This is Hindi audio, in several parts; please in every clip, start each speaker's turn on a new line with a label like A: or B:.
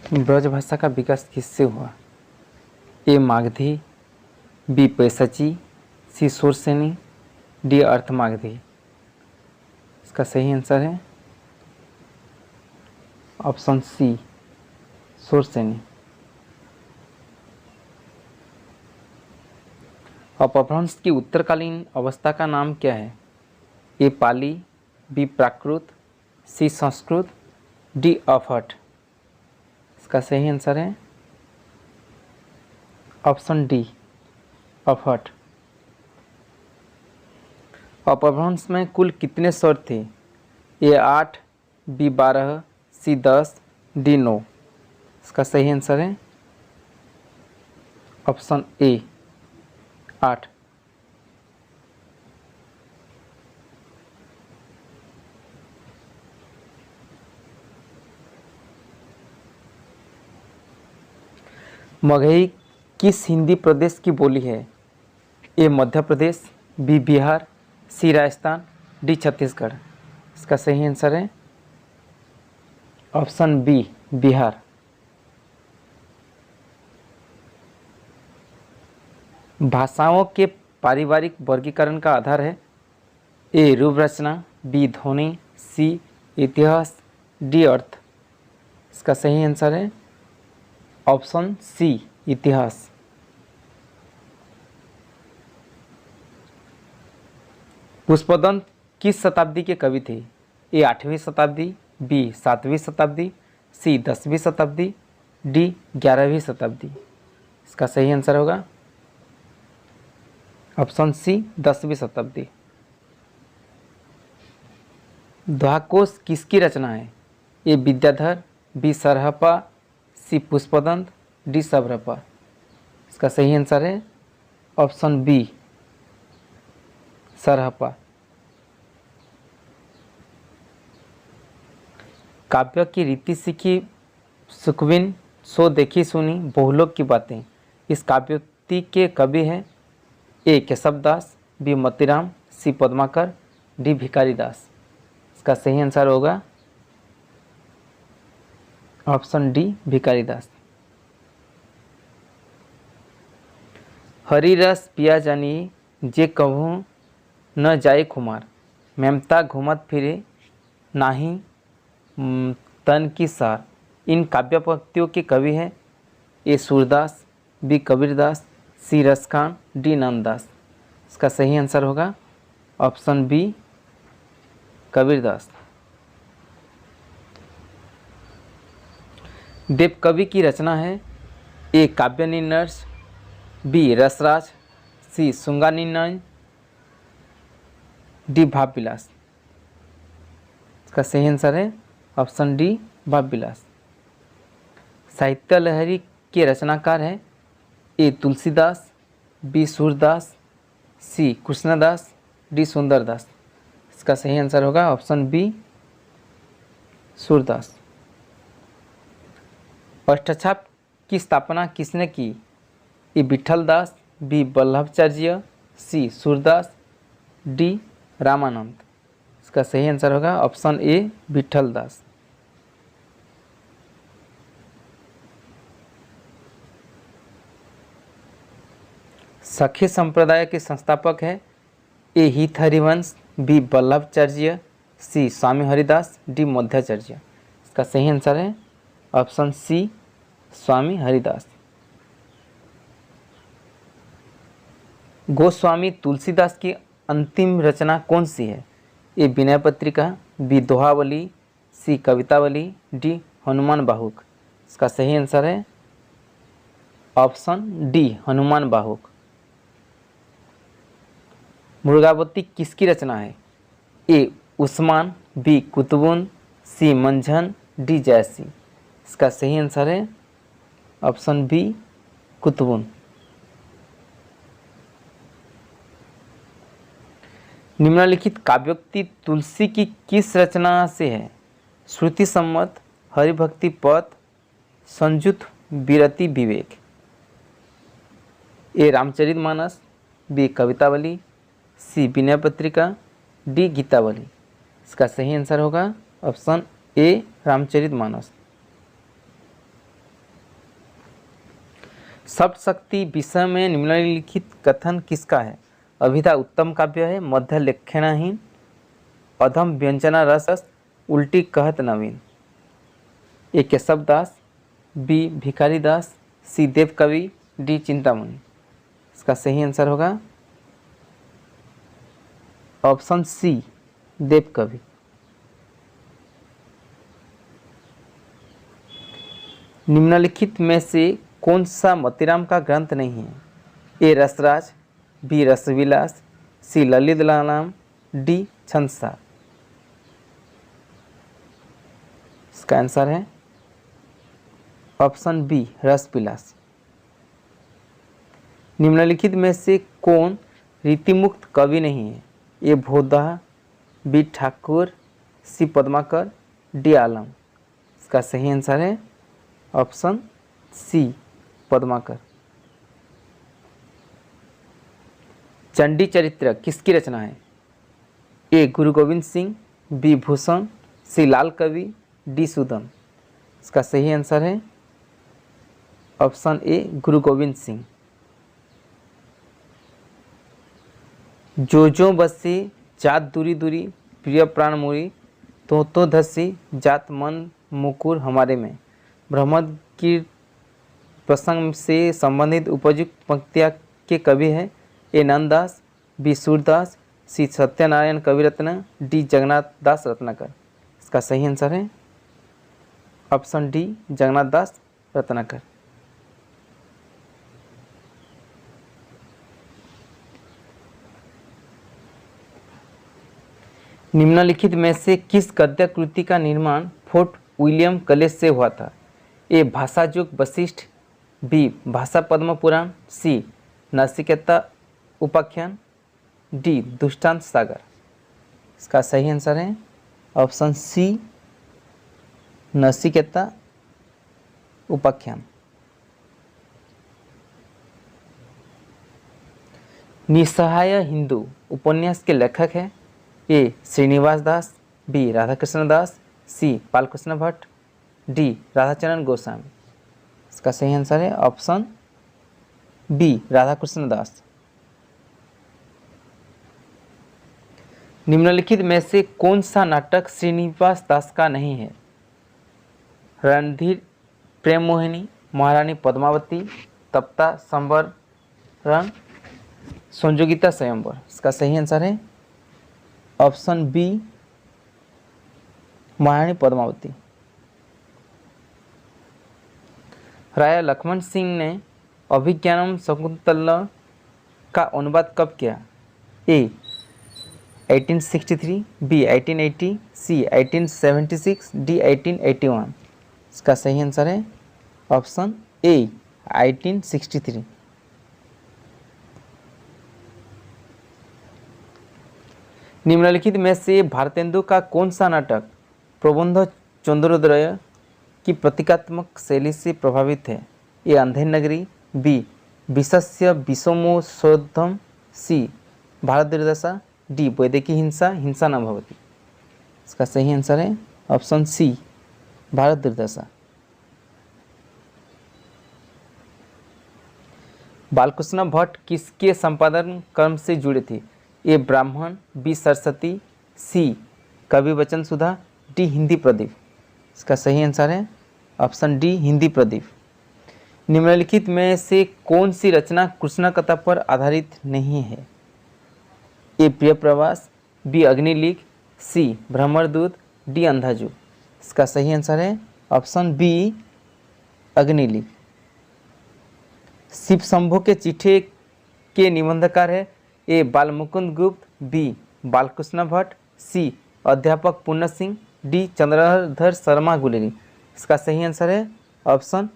A: ब्रजभाषा का विकास किससे हुआ? ए मागधी, बी पैसची, सी शूरसेनी, डी अर्थमागधी। इसका सही आंसर है ऑप्शन सी शूरसेनी। अपभ्रंश की उत्तरकालीन अवस्था का नाम क्या है? ए पाली, बी प्राकृत, सी संस्कृत, डी अफट। इसका सही आंसर है ऑप्शन डी अफट। अपभ्रंश में कुल कितने स्वर थे? ए 8, बी 12, सी 10, डी 9। इसका सही आंसर है ऑप्शन ए 8। मगही किस हिंदी प्रदेश की बोली है? ए मध्य प्रदेश, बी बिहार, सी राजस्थान, डी छत्तीसगढ़। इसका सही आंसर है ऑप्शन बी बिहार। भाषाओं के पारिवारिक वर्गीकरण का आधार है? ए रूप रचना, बी ध्वनि, सी इतिहास, डी अर्थ। इसका सही आंसर है ऑप्शन सी इतिहास। पुष्पदंत किस शताब्दी के कवि थे? ए 8वीं शताब्दी, बी 7वीं शताब्दी, सी 10वीं शताब्दी, डी 11वीं शताब्दी। इसका सही आंसर होगा ऑप्शन सी 10वीं शताब्दी। दोहाकोश किसकी रचना है? ए विद्याधर, बी सरहपा, सी पुष्पदंत, डी सभरपा। इसका सही आंसर है ऑप्शन बी सरहपा। काव्य की रीति सीखी सुखविन, सो देखी सुनी बहुलोक की बातें। इस काव्योक्ति के कवि हैं? ए केशवदास, बी मोतीराम, सी पद्माकर, डी भिखारी दास। इसका सही आंसर होगा ऑप्शन डी भिखारी दास। हरी रस पिया जानी जे कहूँ न जाए खुमार, मेमता घूमत फिरे नाही तन की सार। इन काव्य पंक्तियों के कवि हैं? ए सूरदास, बी कबीरदास, सी रसखान, डी नंददास। इसका सही आंसर होगा ऑप्शन बी कबीरदास। देवकवि की रचना है? ए काव्य निर्नर्स, बी रसराज, सी शुंगानिर्णय, डी भाव विलास। इसका सही आंसर है ऑप्शन डी भाव विलास। साहित्य लहरी के रचनाकार हैं? ए तुलसीदास, बी सूरदास, सी कृष्णदास, डी सुंदरदास। इसका सही आंसर होगा ऑप्शन बी सूरदास। अष्टछाप की स्थापना किसने की? ए विठल दास, बी वल्लभाचार्य, सी सूरदास, डी रामानंद। इसका सही आंसर होगा ऑप्शन ए विठल दास। सखी संप्रदाय के संस्थापक है? ए हित हरिवंश, बी वल्लभाचार्य, सी स्वामी हरिदास, डी मध्वाचार्य। इसका सही आंसर है ऑप्शन सी स्वामी हरिदास। गोस्वामी तुलसीदास की अंतिम रचना कौन सी है? ए विनय पत्रिका, बी दोहावली, सी कवितावली, डी हनुमान बाहुक। इसका सही आंसर है ऑप्शन डी हनुमान बाहुक। मुर्गावती किसकी रचना है? ए उस्मान, बी कुतुबुन, सी मंझन, डी जैसी। इसका सही आंसर है ऑप्शन बी कुतुबुन। निम्नलिखित काव्योक्ति तुलसी की किस रचना से है? श्रुति सम्मत, हरिभक्ति पद, संयुत विरति विवेक। ए रामचरितमानस, बी कवितावली, सी विनय पत्रिका, डी गीतावली। इसका सही आंसर होगा ऑप्शन ए रामचरितमानस। सप्त शक्ति विषय में निम्नलिखित कथन किसका है? अभिधा उत्तम काव्य है, मध्य लेखनाहीन, अधम व्यंजना रस, उल्टी कहत नवीन। ए केशव दास, बी भिखारी दास, सी देव कवि, डी चिंतामणि। इसका सही आंसर होगा ऑप्शन सी देव कवि। निम्नलिखित में से कौन सा मोतीराम का ग्रंथ नहीं है? ए रसराज, बी रसविलास, सी ललित लालाम, डी छंदसार। इसका आंसर है ऑप्शन बी रसविलास। निम्नलिखित में से कौन रीतिमुक्त कवि नहीं है? ए भोदाह, बी ठाकुर, सी पद्माकर, डी आलम। इसका सही आंसर है ऑप्शन सी पद्माकर। चंडी चरित्र किसकी रचना है? ए गुरु गोविंद सिंह, बी भूषण, सी लाल कवि, डी सुदन। इसका सही आंसर है ऑप्शन ए गुरु गोविंद सिंह। जो बसी जात दूरी दूरी, प्रिय प्राण मोरी, तो धसी जात मन मुकुर हमारे में। ब्रह्मद की प्रसंग से संबंधित उपयुक्त पंक्तियाँ के कवि हैं? ए नंददास, बी सूरदास, सी सत्यनारायण कविरत्न, डी जगन्नाथ दास रत्नाकर। इसका सही आंसर है ऑप्शन डी जगन्नाथ दास रत्नाकर। निम्नलिखित में से किस गद्य कृति का निर्माण फोर्ट विलियम कलेज से हुआ था? ए भाषाजुग वशिष्ठ, बी भाषा पद्म पुराण, सी नचिकेता उपाख्यान, डी दुष्टांत सागर। इसका सही आंसर है ऑप्शन सी नचिकेता उपाख्यान। निसहाय हिंदू उपन्यास के लेखक है? ए श्रीनिवास दास, बी राधाकृष्ण दास, सी बालकृष्ण भट्ट, डी राधाचरण गोस्वामी। इसका सही आंसर है ऑप्शन बी राधाकृष्ण दास। निम्नलिखित में से कौन सा नाटक श्रीनिवास दास का नहीं है? रणधीर प्रेम मोहिनी, महारानी पद्मावती, तप्ता संवरण, संयोगिता स्वयंवर। इसका सही आंसर है ऑप्शन बी महारानी पद्मावती। राजा लक्ष्मण सिंह ने अभिज्ञानम शकुंतला का अनुवाद कब किया? ए 1863, बी 1880, सी 1876, डी 1881। इसका सही आंसर है ऑप्शन ए 1863। निम्नलिखित में से भारतेंदु का कौन सा नाटक प्रबंध चंद्रोदय की प्रतीकात्मक शैली से प्रभावित है? ए अंधेर नगरी, बी विशस्य विषमोशोद्धम, सी भारत दुर्दशा, डी वैदेकी हिंसा हिंसा न भवती। इसका सही आंसर है ऑप्शन सी भारत दुर्दशा। बालकृष्ण भट्ट किसके संपादन कर्म से जुड़े थे? ए ब्राह्मण, बी सरस्वती, सी कवि वचन सुधा, डी हिंदी प्रदीप। इसका सही आंसर है ऑप्शन डी हिंदी प्रदीप। निम्नलिखित में से कौन सी रचना कृष्ण कथा पर आधारित नहीं है? ए प्रिय प्रवास, बी अग्निलिख, सी भ्रमरदूत, डी अंधाजू। इसका सही आंसर है ऑप्शन बी अग्निलिख। शिव शंभु के चिट्ठे के निबंधकार है? ए बालमुकुंद गुप्त, बी बालकृष्ण भट्ट, सी अध्यापक पूर्ण सिंह, डी चंद्रधर शर्मा गुलेरी। इसका सही आंसर है ऑप्शन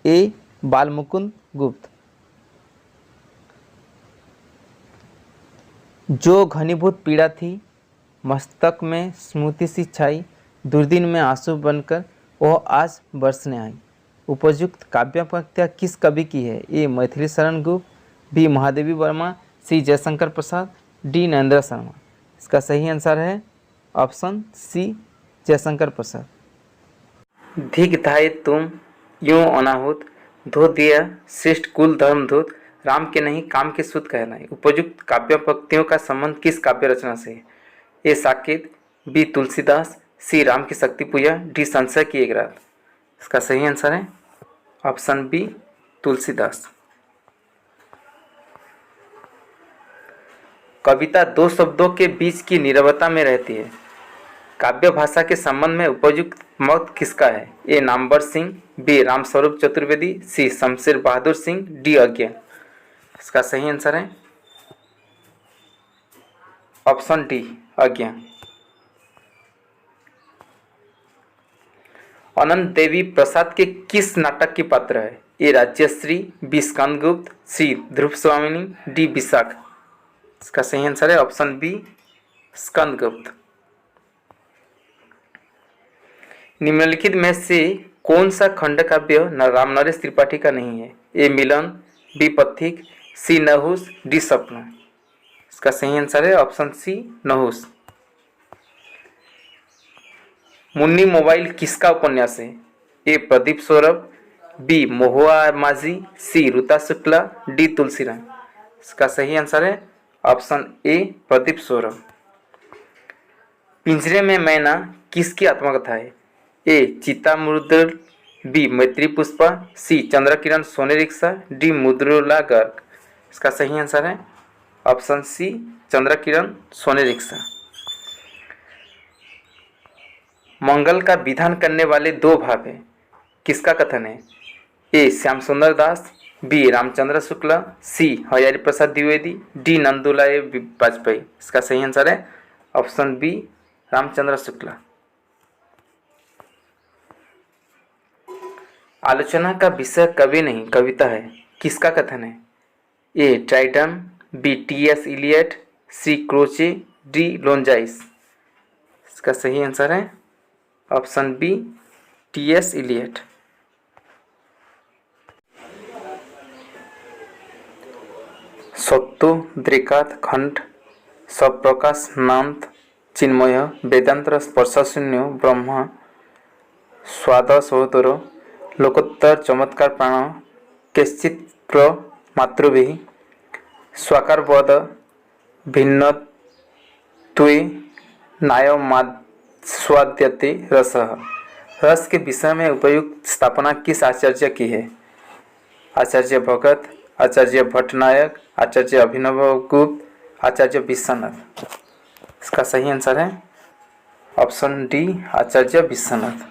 A: ए बालमुकुंद गुप्त। जो घनीभूत पीड़ा थी मस्तक में स्मृति सी छाई, दुर्दिन में आंसू बनकर वह आज बरसने आई। उपयुक्त काव्य पंक्तियाँ किस कवि की है? ए मैथिली शरण गुप्त, बी महादेवी वर्मा, सी जयशंकर प्रसाद, डी नरेंद्र शर्मा। इसका सही आंसर है ऑप्शन सी जयशंकर प्रसाद। धिक धाये तुम यूं अनाहुत, धो दिया श्रेष्ठ कुल धर्मधूत, राम के नहीं काम के सूत कहलाए। उपयुक्त काव्य पंक्तियों का संबंध किस काव्य रचना से है? ए साकेत, बी तुलसीदास, सी राम की शक्ति पूजा, डी संशय की एक रात। इसका सही आंसर है ऑप्शन बी तुलसीदास। कविता दो शब्दों के बीच की नीरवता में रहती है। काव्य भाषा के संबंध में उपयुक्त मत किसका है? ए नामवर सिंह, बी रामस्वरूप चतुर्वेदी, सी शमशेर बहादुर सिंह, डी अज्ञ। इसका सही आंसर है ऑप्शन डी अज्ञ। अनंत देवी प्रसाद के किस नाटक की पात्र है? ए राज्यश्री, बी स्कंदगुप्त, सी ध्रुव स्वामिनी, डी विशाख। इसका सही आंसर है ऑप्शन बी स्कंदगुप्त। निम्नलिखित में से कौन सा खंड काव्य राम नरेश त्रिपाठी का नहीं है? ए मिलन, बी पथिक, सी नहुस, डी स्वप्न। इसका सही आंसर है ऑप्शन सी नहुस। मुन्नी मोबाइल किसका उपन्यास है? A Pradeep Saurabh, B Mahua Majhi, C Rita Shukla, D Tulsiram. इसका सही आंसर है ऑप्शन ए प्रदीप सौरभ। पिंजरे में मैना किसकी आत्मकथा है? ए चिता मुद्रल, बी मैत्री पुष्पा, सी चंद्रकिरण सोने रिक्शा, डी मुद्रुला गर्ग। इसका सही आंसर है ऑप्शन सी चंद्रकिरण सोने रिक्शा। मंगल का विधान करने वाले दो भाव है, किसका कथन है? ए श्याम सुंदर दास, बी रामचंद्र शुक्ला, सी हजारी प्रसाद द्विवेदी, डी नंदुलाल वाजपेयी। इसका सही आंसर है ऑप्शन बी रामचंद्र शुक्ला। आलोचना का विषय कवि नहीं कविता है, किसका कथन है? ए ड्राइडन, बी टी.एस. इलियट, सी क्रोचे, डी लोनजाइस। इसका सही आंसर है ऑप्शन बी टी.एस. इलियट। सत्तो द्रिकात खंड स्वप्रकाश नांत चिन्मय वेदांतर स्पर्शशून्य ब्रह्म स्वाद सोहतर लोकोत्तर चमत्कार प्राण केश्चित् प्र मातृभिः स्वाकारवद भिन्न त्वे नायमास्वाद्यते रसः। रस के विषय में उपयुक्त स्थापना किस आचार्य की है? आचार्य भगत, आचार्य भट्टनायक, आचार्य अभिनव गुप्त, आचार्य विश्वनाथ। इसका सही आंसर है ऑप्शन डी आचार्य विश्वनाथ।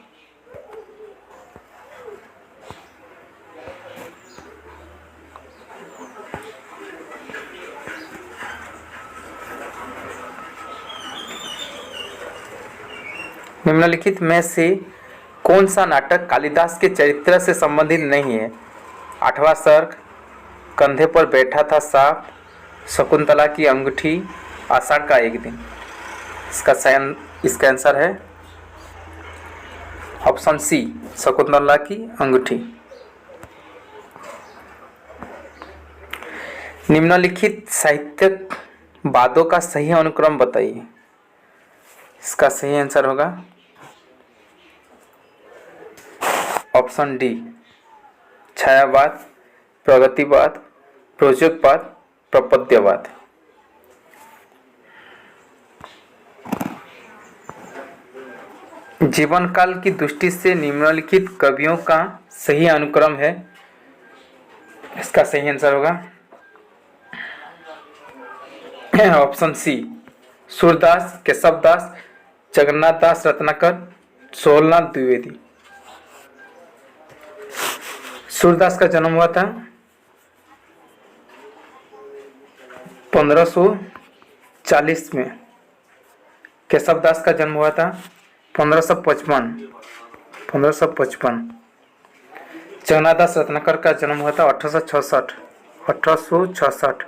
A: निम्नलिखित में से कौन सा नाटक कालिदास के चरित्र से संबंधित नहीं है? आठवां सर्ग, कंधे पर बैठा था सांप, शकुंतला की अंगूठी, आषाढ़ का एक दिन। इसका आंसर है ऑप्शन सी शकुंतला की अंगूठी। निम्नलिखित साहित्यिक वादों का सही अनुक्रम बताइए। इसका सही आंसर होगा ऑप्शन डी छायावाद, प्रगतिवाद, प्रोज्योगवाद, प्रपद्यवाद। जीवन काल की दृष्टि से निम्नलिखित कवियों का सही अनुक्रम है। इसका सही आंसर होगा ऑप्शन सी सूरदास, केशवदास, जगन्नाथ दास रत्नाकर, सोलनाथ द्विवेदी। सूरदास का जन्म हुआ था 1540 में। केशवदास का जन्म हुआ था 1555। जगन्नाथ दास रत्नाकर का जन्म हुआ था 1866।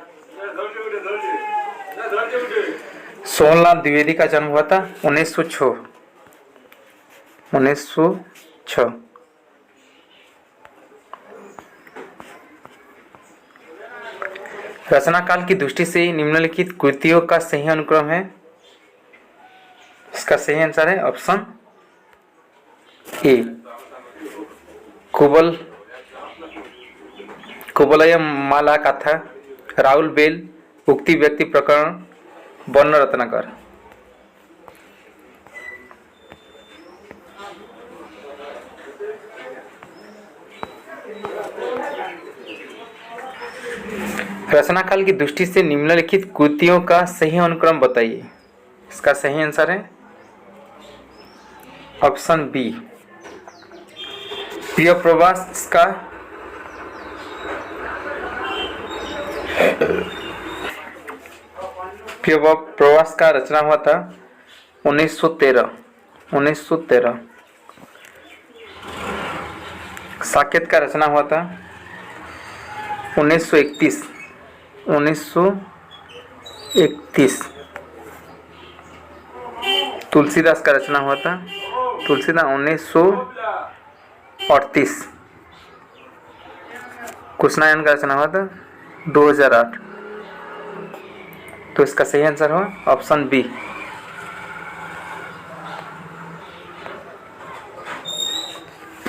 A: सोलनाथ द्विवेदी का जन्म हुआ था 1906। रचना काल की दृष्टि से निम्नलिखित कृतियों का सही अनुक्रम है। इसका सही आंसर है ऑप्शन ए कुबल कुबलय माला कथा, राहुल बेल, उक्ति व्यक्ति प्रकरण, वर्ण रत्नाकर। रचना काल की दृष्टि से निम्नलिखित कृतियों का सही अनुक्रम बताइए। इसका सही आंसर है ऑप्शन बी, प्रिय प्रवास का प्रिय प्रवास का रचना हुआ था 1913। साकेत का रचना हुआ था 1931। तुलसीदास का रचना हुआ था 1938। कृष्णायन का रचना हुआ था 2008। तो इसका सही आंसर हुआ ऑप्शन बी।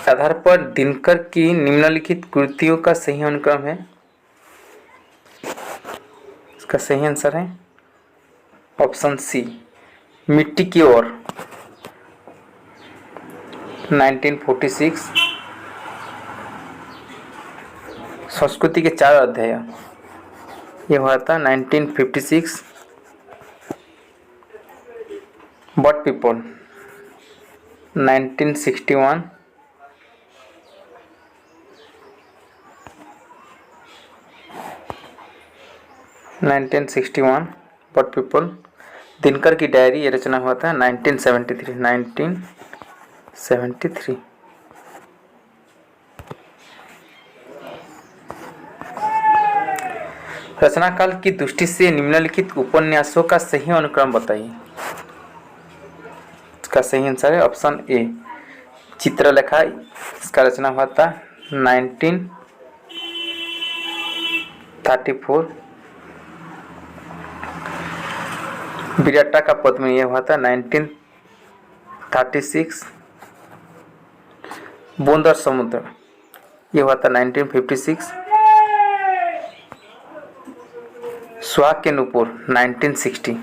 A: आधार पर दिनकर की निम्नलिखित कृतियों का सही अनुक्रम है। इसका सही आंसर है ऑप्शन सी, मिट्टी की ओर 1946। संस्कृति के 4 अध्याय ये हुआ था 1956। But people 1961। But people. Dinkar की डायरी ये रचना हुआ था 1973। रचना काल की दृष्टि से निम्नलिखित उपन्यासों का सही अनुक्रम बताइए। इसका सही आंसर है ऑप्शन ए, चित्रलेखा। इसका रचना हुआ था 1934। विराटा का पद्मिनी यह हुआ था 1936। बूंद और समुद्र यह हुआ था 1956। सुहाग के नुपुर 1960।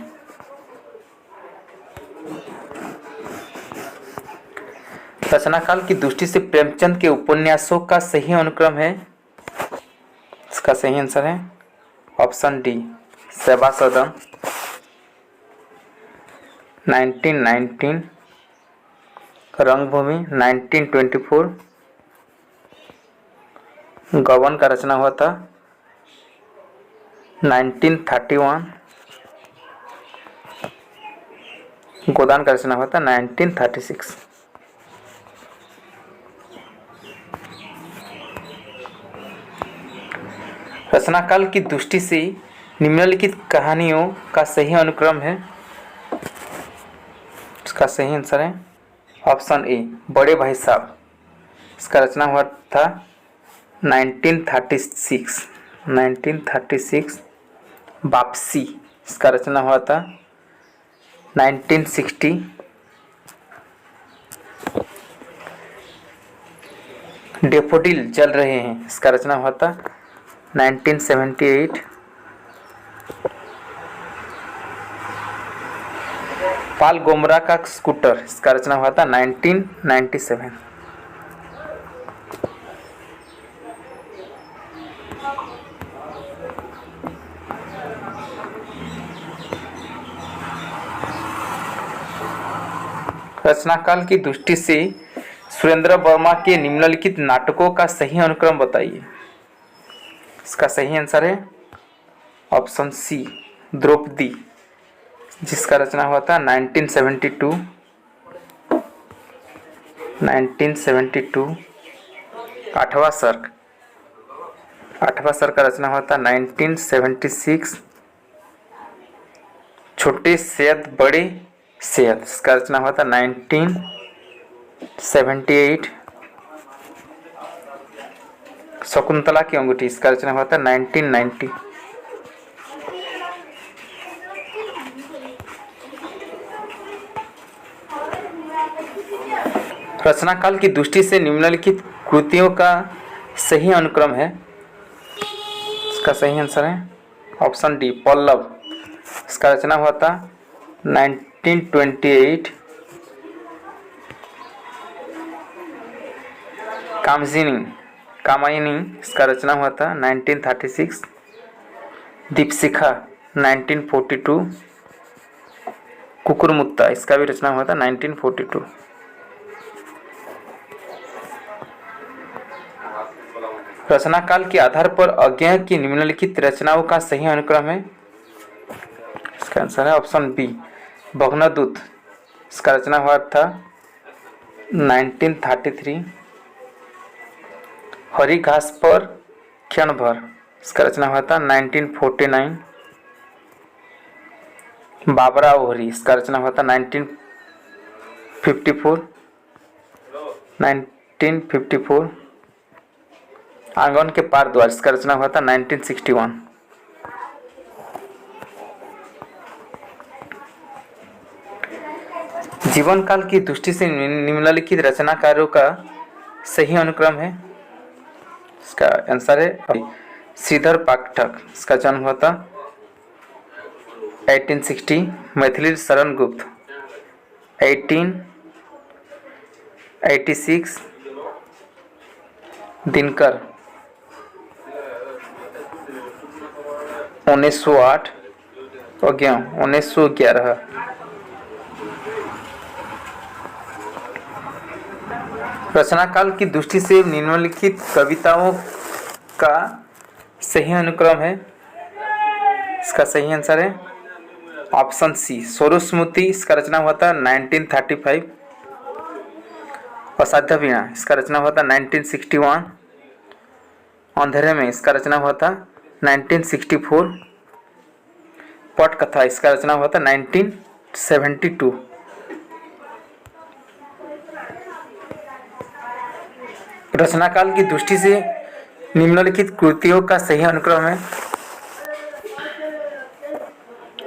A: रचना काल की दृष्टि से प्रेमचंद के उपन्यासों का सही अनुक्रम है। इसका सही आंसर है ऑप्शन डी, सेवा सदन 1919। रंगभूमि 1924। गबन का रचना हुआ था 1931। गोदान का रचना हुआ था 1936। रचना काल की दृष्टि से निम्नलिखित कहानियों का सही अनुक्रम है। इसका सही आंसर है ऑप्शन ए, बड़े भाई साहब। इसका रचना हुआ था 1936। वापसी इसका रचना हुआ था 1960। डेफोडिल जल रहे हैं इसका रचना हुआ था 1978। पाल गोमरा का स्कूटर इसका रचना हुआ था 1997। रचना काल की दृष्टि से सुरेंद्र वर्मा के निम्नलिखित नाटकों का सही अनुक्रम बताइए। इसका सही आंसर है ऑप्शन सी, द्रौपदी, जिसका रचना हुआ था 1972। आठवां सर्क का रचना हुआ था 1976। छोटे सेयद बड़े सेयद इसका रचना हुआ था 1978। शकुंतला की अंगूठी इसका रचना हुआ था 1990। रचना काल की दृष्टि से निम्नलिखित कृतियों का सही अनुक्रम है। इसका सही आंसर है ऑप्शन डी पल्लव। इसका रचना हुआ था 1928। कामायनी इसका रचना हुआ था 1936। दीपशिखा 1942। कुकुरमुत्ता इसका भी रचना हुआ था 1942। रचना काल के आधार पर अज्ञेय की निम्नलिखित रचनाओं का सही अनुक्रम है। इसका आंसर है ऑप्शन बी भग्नदूत। इसका रचना हुआ था 1933। हरी घास पर क्षण भर इसका रचना हुआ था 1949। बाबरा ओहरी इसका रचना हुआ था 1954। आंगन के पार द्वार इसका रचना हुआ था 1961। जीवन काल की दृष्टि से निम्नलिखित रचनाकारों का सही अनुक्रम है। इसका आंसर है श्रीधर पाठक। इसका जन्म हुआ था 1860। मैथिली शरण गुप्त 1886। दिनकर 1908 और 1911। रचना काल की दृष्टि से निम्नलिखित कविताओं का सही अनुक्रम है। इसका सही आंसर है ऑप्शन सी स्वरस्मृति। इसका रचना हुआ था 1935। असाध्य वीणा इसका रचना हुआ था 1961। अंधेरे में इसका रचना हुआ था 1964। पटकथा इसका रचना हुआ था 1972। रचना काल की दृष्टि से निम्नलिखित कृतियों का सही अनुक्रम है।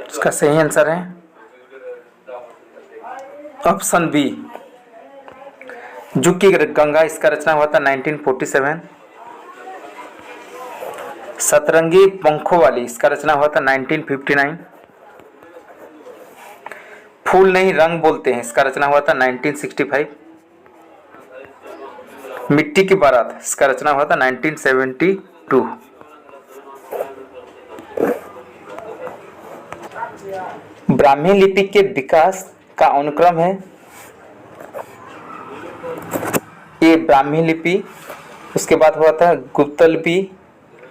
A: इसका सही आंसर है ऑप्शन बी जुग की गंगा। इसका रचना हुआ था 1947। सतरंगी पंखों वाली इसका रचना हुआ था 1959। फूल नहीं रंग बोलते हैं इसका रचना हुआ था 1965। मिट्टी की बारात इसका रचना हुआ था 1972। ब्राह्मी लिपि के विकास का अनुक्रम है। ये ब्राह्मी लिपि, उसके बाद हुआ था गुप्त लिपि,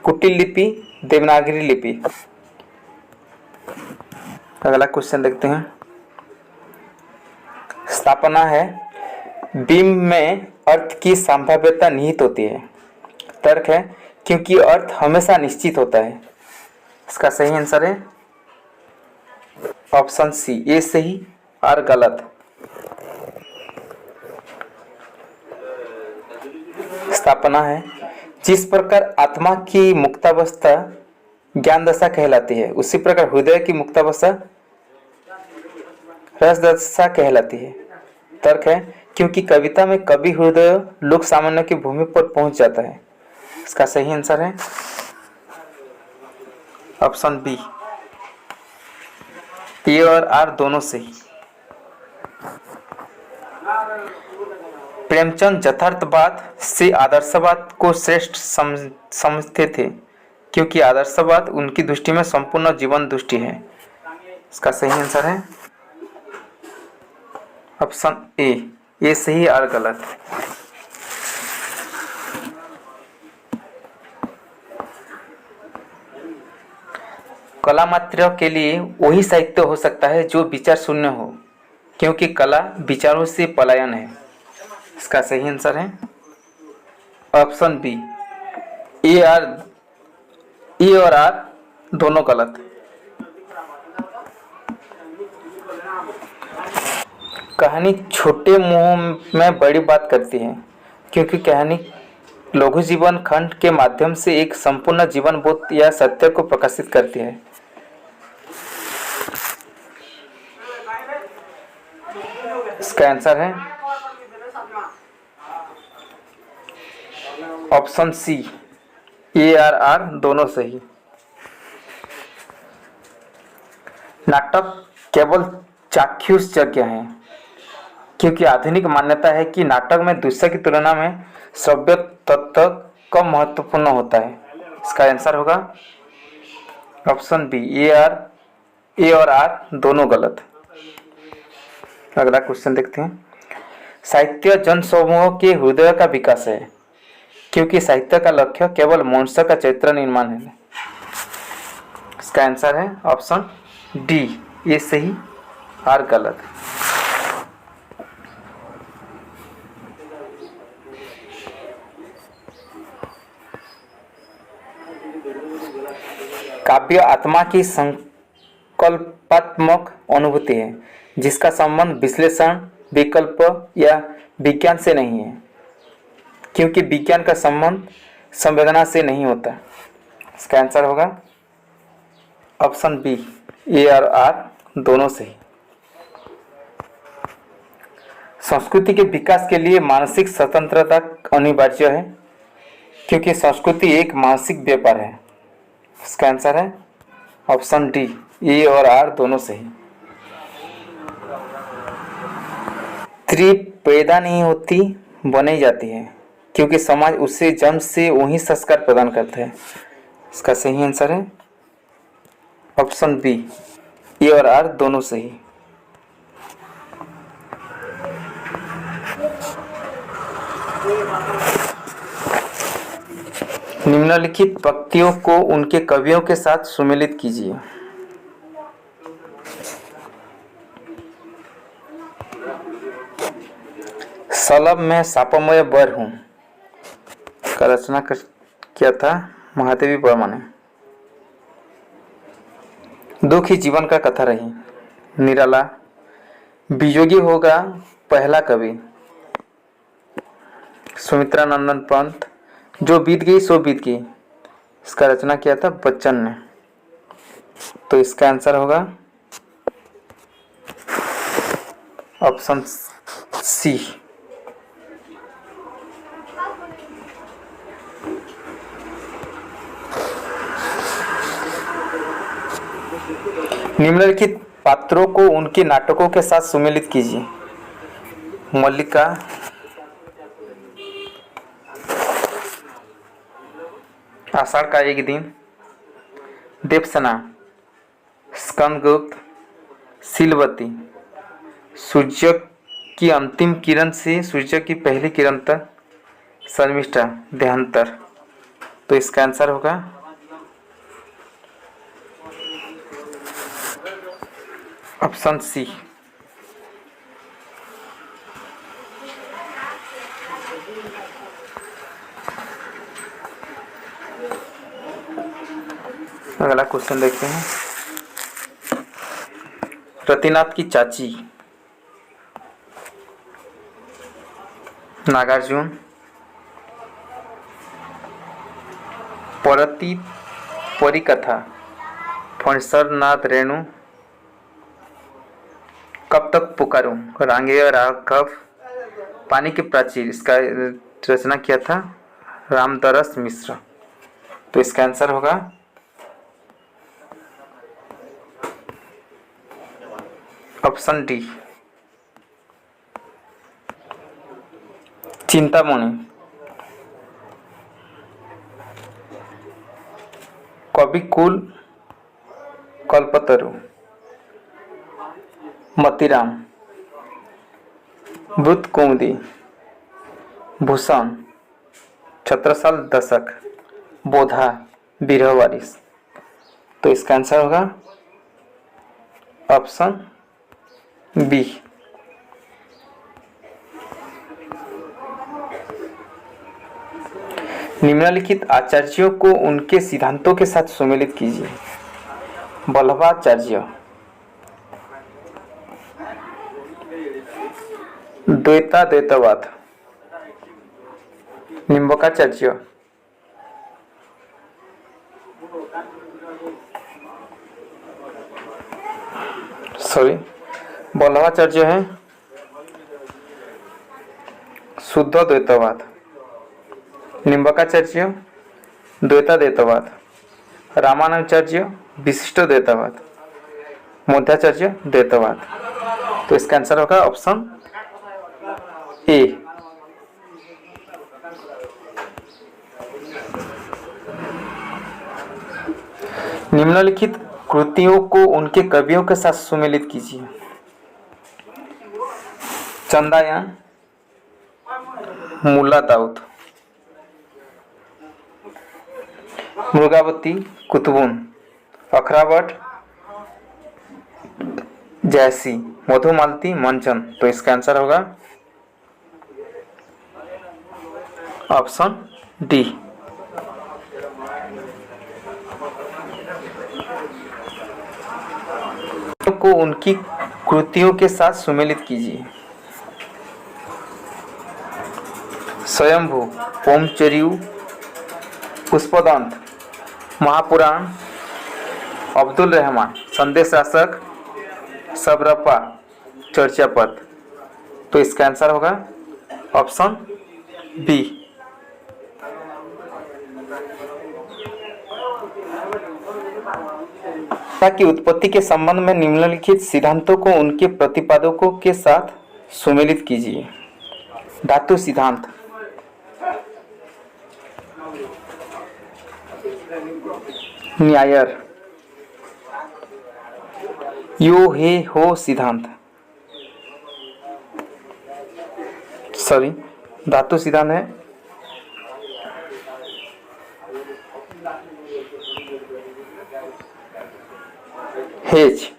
A: कुटिल लिपि, देवनागरी लिपि। अगला क्वेश्चन देखते हैं। स्थापना है बीम में अर्थ की संभाव्यता निहित होती है। तर्क है क्योंकि अर्थ हमेशा निश्चित होता है। इसका सही आंसर है ऑप्शन सी ए सही और गलत। स्थापना है जिस प्रकार आत्मा की मुक्तावस्था ज्ञान दशा कहलाती है, उसी प्रकार हृदय की मुक्तावस्था रस दशा कहलाती है। तर्क है क्योंकि कविता में कवि हृदय लोक सामान्य की भूमि पर पहुंच जाता है। इसका सही आंसर है ऑप्शन बी ए और आर दोनों सही। प्रेमचंद यथार्थवाद से आदर्शवाद को श्रेष्ठ समझते थे क्योंकि आदर्शवाद उनकी दृष्टि में संपूर्ण जीवन दृष्टि है। इसका सही आंसर है ऑप्शन ए सही और गलत। कला मात्र के लिए वही साहित्य हो सकता है जो विचार शून्य हो, क्योंकि कला विचारों से पलायन है। इसका सही आंसर है ऑप्शन बी ए और आर दोनों गलत। कहानी छोटे मुंह में बड़ी बात करती है क्योंकि कहानी लघु जीवन खंड के माध्यम से एक संपूर्ण जीवन बोध या सत्य को प्रकाशित करती है। इसका आंसर है ऑप्शन सी ए और आर दोनों सही। नाटक केवल चाक्षुष यज्ञ है, क्योंकि आधुनिक मान्यता है कि नाटक में दृश्य की तुलना में श्रव्य तत्व कम महत्वपूर्ण होता है। इसका आंसर होगा ऑप्शन बी। ए और आर दोनों गलत। अगला क्वेश्चन देखते हैं। साहित्य जन समूह के हृदय का विकास है, क्योंकि साहित्य का लक्ष्य केवल मनुष्य का चरित्र निर्माण है। इसका आंसर है ऑप्शन डी, ये सही, आर गलत। काव्य आत्मा की संकल्पात्मक अनुभूति है, जिसका संबंध विश्लेषण, विकल्प या विज्ञान से नहीं है, क्योंकि विज्ञान का संबंध संवेदना से नहीं होता। इसका आंसर होगा ऑप्शन बी, ए और आर दोनों सही। संस्कृति के विकास के लिए मानसिक स्वतंत्रता अनिवार्य है, क्योंकि संस्कृति एक मानसिक व्यापार है। इसका आंसर है ऑप्शन डी, ए और आर दोनों सही। स्त्री पैदा नहीं होती, बनाई जाती है, क्योंकि समाज उसे जन्म से वही संस्कार प्रदान करता है। इसका सही आंसर है ऑप्शन बी, ए और आर दोनों सही। निम्नलिखित पंक्तियों को उनके कवियों के साथ सुमेलित कीजिए। सलभ में सापमय बर हूँ का रचना किया था महादेवी वर्मा ने। दुख ही जीवन का कथा रही, निराला वियोगी होगा पहला कवि। सुमित्रा नंदन पंत, जो बीत गई सो बीत गई, इसका रचना किया था बच्चन ने। तो इसका आंसर होगा ऑप्शन सी। निम्नलिखित पात्रों को उनके नाटकों के साथ सुमेलित कीजिए। मल्लिका, आषाढ़ का एक दिन, देवसेना, स्कंदगुप्त, शीलवती, सूर्य की अंतिम किरण से सूर्य की पहली किरण तक, शर्मिष्ठा, देहांतर। तो इसका आंसर होगा ऑप्शन सी। अगला क्वेश्चन देखते हैं। रतिनाथ की चाची, नागार्जुन, परती परिकथा, फणसर नाथ रेणु, कब तक पुकारूं, रांगेय राघव, पानी की प्राचीर, इसका रचना किया था रामदरस मिश्र। तो इसका आंसर होगा ऑप्शन डी, चिंतामणि, कविकुल, कल्पतरु, मतिराम, मृत कुमुदी, भूषण, छत्रसाल दशक, बोधा, बिरह वारिस। तो इसका आंसर होगा ऑप्शन बी। निम्नलिखित आचार्यों को उनके सिद्धांतों के साथ सुमेलित कीजिए। वल्लभाचार्य, द्वैताद्वैतवाद, निम्बकाचार्य, वल्लभाचार्य है शुद्ध द्वैतवाद, निम्बकाचार्य द्वैताद्वैतवाद, रामानुजाचार्य विशिष्ट द्वैतवाद, मध्याचार्य द्वैतवाद। तो इसका आंसर होगा ऑप्शन ए। निम्नलिखित कृतियों को उनके कवियों के साथ सुमेलित कीजिए। चंदायान, मुल्ला दाऊद, मृगावती, कुतुबुन, अखरावट, जैसी, मधुमालती, मंचन। तो इसका आंसर होगा ऑप्शन डी। को उनकी कृतियों के साथ सुमेलित कीजिए। स्वयंभू, ओमचर्यु, पुष्पदंत, महापुराण, अब्दुल रहमान, संदेश शासक, सबरपा, चर्चापद। तो इसका आंसर होगा ऑप्शन बी। की उत्पत्ति के संबंध में निम्नलिखित सिद्धांतों को उनके प्रतिपादकों के साथ सुमेलित कीजिए। धातु सिद्धांत, न्यायर, यो हे हो सिद्धांत, सॉरी धातु सिद्धांत है हेज।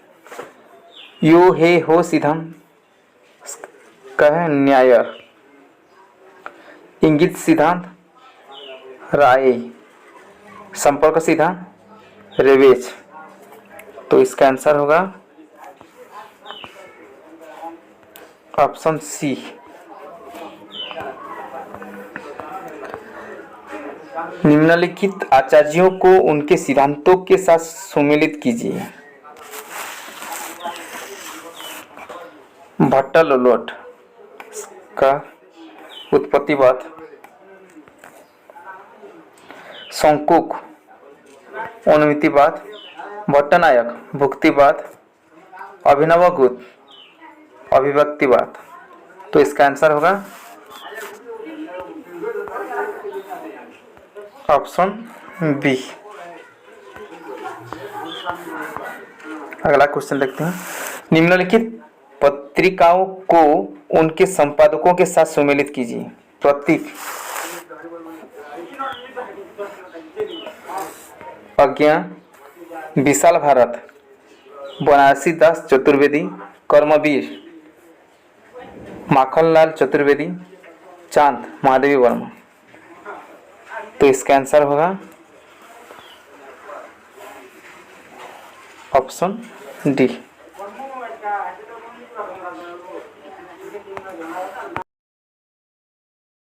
A: यो हे हो सिद्धांत कहे न्यायर। इंगित सिद्धांत राय। संपर्क सिद्धांत रेवेज। तो इसका आंसर होगा ऑप्शन सी। निम्नलिखित आचार्यों को उनके सिद्धांतों के साथ सुमेलित कीजिए। भट्टलोट का उत्पत्तिवाद, शंकुक अनुमितिवाद, भट्टनायक भुक्तिवाद, अभिनवगुप्त अभिव्यक्तिवाद। तो इसका आंसर होगा ऑप्शन बी। अगला क्वेश्चन देखते हैं। निम्नलिखित पत्रिकाओं को उनके संपादकों के साथ सुमेलित कीजिए। प्रतीक, अज्ञा, विशाल भारत, बनारसी दास चतुर्वेदी, कर्मवीर, माखनलाल चतुर्वेदी, चांद महादेवी वर्मा। तो इसका आंसर होगा ऑप्शन डी।